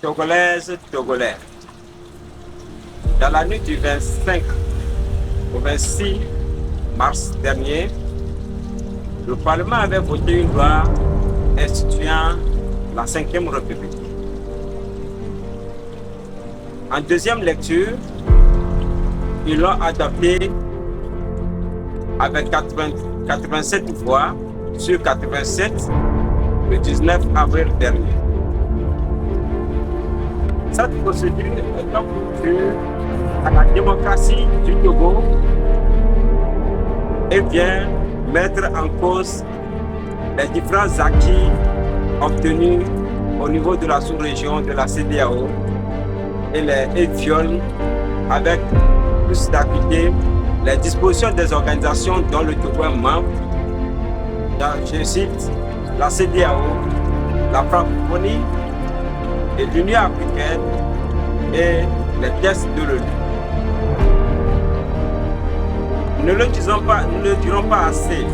Togolaises, Togolais. Dans la nuit du 25 au 26 mars dernier, le Parlement avait voté une loi instituant la 5e République. En deuxième lecture, ils l'ont adopté avec 87 voix sur 87 le 19 avril dernier. Cette procédure est donc due à la démocratie du Togo et vient mettre en cause les différents acquis obtenus au niveau de la sous-région de la CEDEAO et viole avec plus d'acuité les dispositions des organisations dont le Togo est membre, je cite la CEDEAO, la francophonie et l'Union africaine et les textes de l'ONU. Nous ne le dirons pas assez.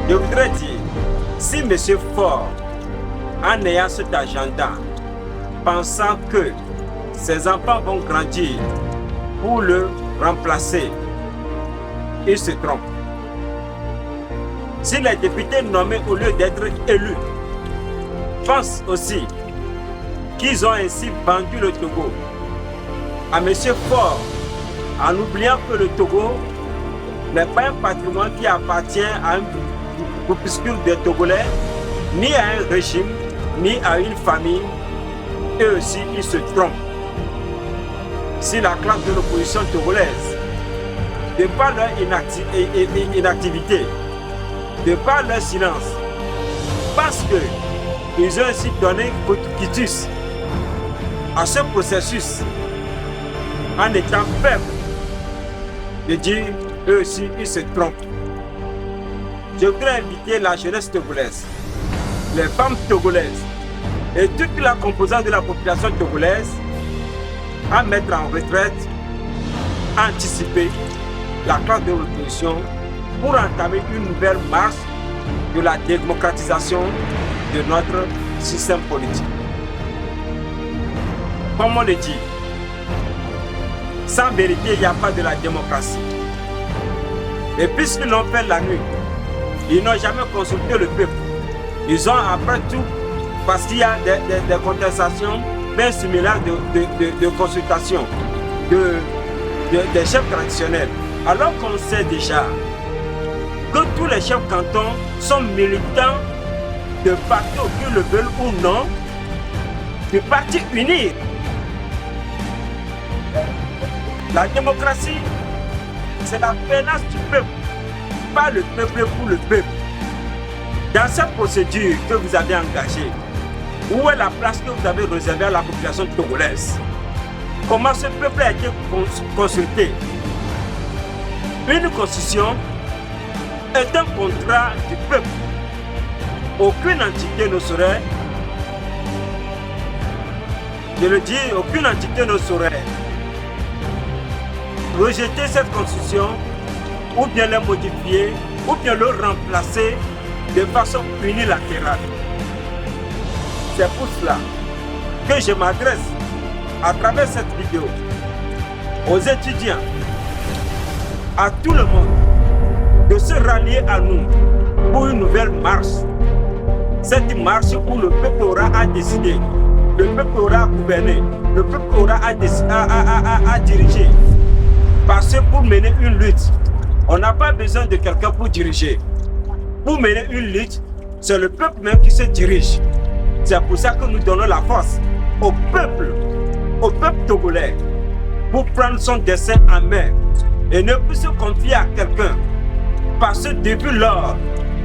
Je voudrais dire, si M. Faure, en ayant cet agenda, pensant que ses enfants vont grandir pour le remplacer, il se trompe. Si les députés nommés au lieu d'être élus pensent aussi qu'ils ont ainsi vendu le Togo à M. Faure, en oubliant que le Togo n'est pas un patrimoine qui appartient à un groupuscule de Togolais, ni à un régime, ni à une famille, eux aussi ils se trompent. Si la classe de l'opposition togolaise, de par leur inactivité, de par leur silence, parce qu'ils ont ainsi donné quitus à ce processus en étant faibles, de dire eux aussi ils se trompent. Je voudrais inviter la jeunesse togolaise, les femmes togolaises et toute la composante de la population togolaise à mettre en retraite, à anticiper la classe de l'opposition pour entamer une nouvelle marche de la démocratisation de notre système politique. Comme on le dit, sans vérité, il n'y a pas de la démocratie. Et puisqu'ils l'ont fait la nuit, ils n'ont jamais consulté le peuple. Ils ont, après tout, parce qu'il y a des contestations bien similaires de consultation des chefs traditionnels. Alors qu'on sait déjà que tous les chefs cantons sont militants de partis qu'ils le veulent ou non, du parti uni. La démocratie, c'est la menace du peuple, pas le peuple pour le peuple. Dans cette procédure que vous avez engagée, où est la place que vous avez réservée à la population togolaise? Comment ce peuple a été consulté? Une constitution est un contrat du peuple. Aucune entité ne saurait, je le dis, aucune entité ne saurait rejeter cette constitution ou bien la modifier ou bien le remplacer de façon unilatérale. C'est pour cela que je m'adresse à travers cette vidéo aux étudiants, à tout le monde, de se rallier à nous pour une nouvelle marche. Cette marche où le peuple aura à décider, le peuple aura à gouverner, le peuple aura à diriger. Parce que pour mener une lutte, on n'a pas besoin de quelqu'un pour diriger. Pour mener une lutte, c'est le peuple même qui se dirige. C'est pour ça que nous donnons la force au peuple togolais, pour prendre son destin en main et ne plus se confier à quelqu'un. Parce que depuis lors,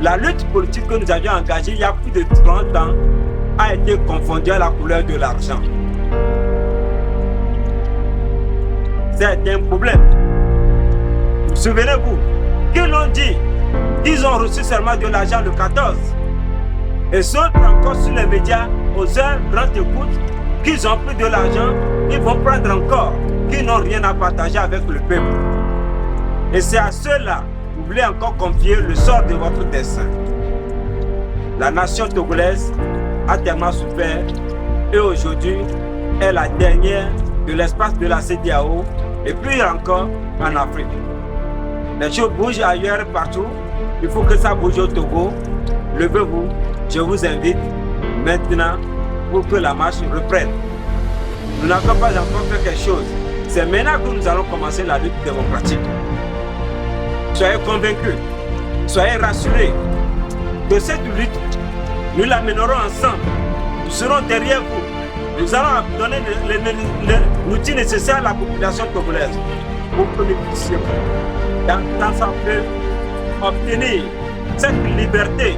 la lutte politique que nous avions engagée il y a plus de 30 ans a été confondue à la couleur de l'argent. C'est un problème. Souvenez-vous, qu'ils l'ont dit, qu'ils ont reçu seulement de l'argent le 14. Et ceux encore sur les médias, aux heures grandes écoutes, qu'ils ont pris de l'argent, ils vont prendre encore, qui n'ont rien à partager avec le peuple. Et c'est à ceux-là que vous voulez encore confier le sort de votre destin. La nation togolaise a tellement souffert et aujourd'hui est la dernière de l'espace de la CEDEAO et puis encore en Afrique. Les choses bougent ailleurs partout. Il faut que ça bouge au Togo. Levez-vous, je vous invite maintenant pour que la marche reprenne. Nous n'avons pas encore fait quelque chose. C'est maintenant que nous allons commencer la lutte démocratique. Soyez convaincus, soyez rassurés que cette lutte, nous l'amènerons ensemble. Nous serons derrière vous. Nous allons donner l'outil nécessaire à la population congolaise pour que nous puissions, ensemble, obtenir cette liberté